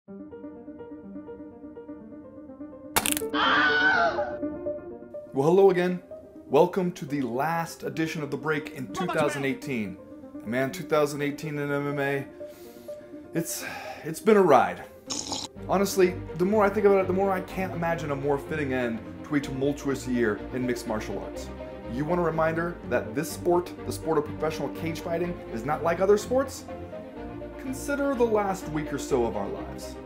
Well, hello again. Welcome to the last edition of The Break in 2018. And man, 2018 in MMA, it's been a ride. Honestly, the more I think about it, the more I can't imagine a more fitting end to a tumultuous year in mixed martial arts. You want a reminder that this sport, the sport of professional cage fighting, is not like other sports? Consider the last week or so of our lives.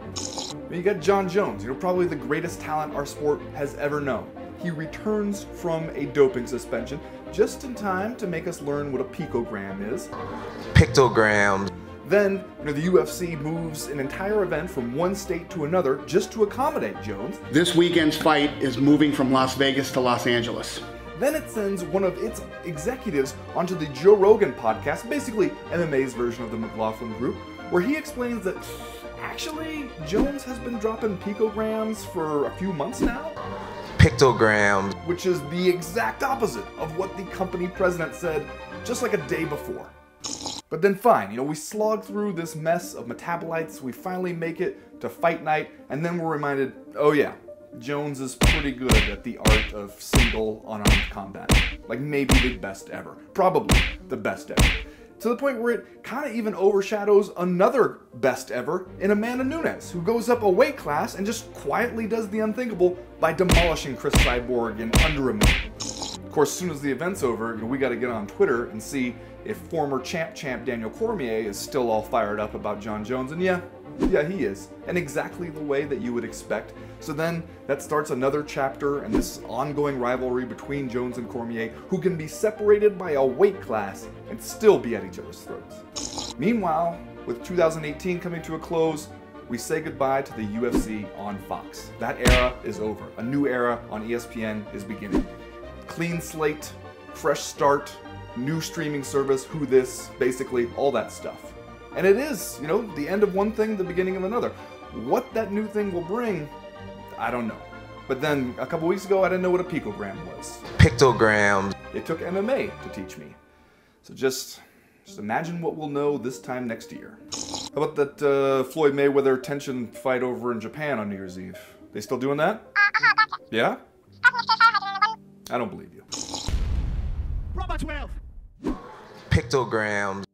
You got Jon Jones, probably the greatest talent our sport has ever known. He returns from a doping suspension just in time to make us learn what a picogram is. Picograms. Then, the UFC moves an entire event from one state to another just to accommodate Jones. This weekend's fight is moving from Las Vegas to Los Angeles. Then it sends one of its executives onto the Joe Rogan podcast, basically MMA's version of the McLaughlin Group, where he explains that actually Jones has been dropping picograms for a few months now. Picograms. Which is the exact opposite of what the company president said just like a day before. But then fine, we slog through this mess of metabolites, we finally make it to fight night, and then we're reminded, oh yeah, Jones is pretty good at the art of single unarmed combat. Like maybe the best ever. Probably the best ever. To the point where it kind of even overshadows another best ever in Amanda Nunes, who goes up a weight class and just quietly does the unthinkable by demolishing Chris Cyborg in under a minute. Of course, as soon as the event's over, we got to get on Twitter and see if former champ Daniel Cormier is still all fired up about Jon Jones, and yeah, he is, and exactly the way that you would expect. So then that starts another chapter in this ongoing rivalry between Jones and Cormier, who can be separated by a weight class and still be at each other's throats. Meanwhile, with 2018 coming to a close, we say goodbye to the UFC on Fox. That era is over. A new era on ESPN is beginning. Clean slate, fresh start, new streaming service, who this, basically all that stuff. And it is, the end of one thing, the beginning of another. What that new thing will bring, I don't know. But then a couple weeks ago, I didn't know what a picogram was. Picograms. It took MMA to teach me. So just imagine what we'll know this time next year. How about that Floyd Mayweather tension fight over in Japan on New Year's Eve? They still doing that? Yeah? I don't believe you. Picograms.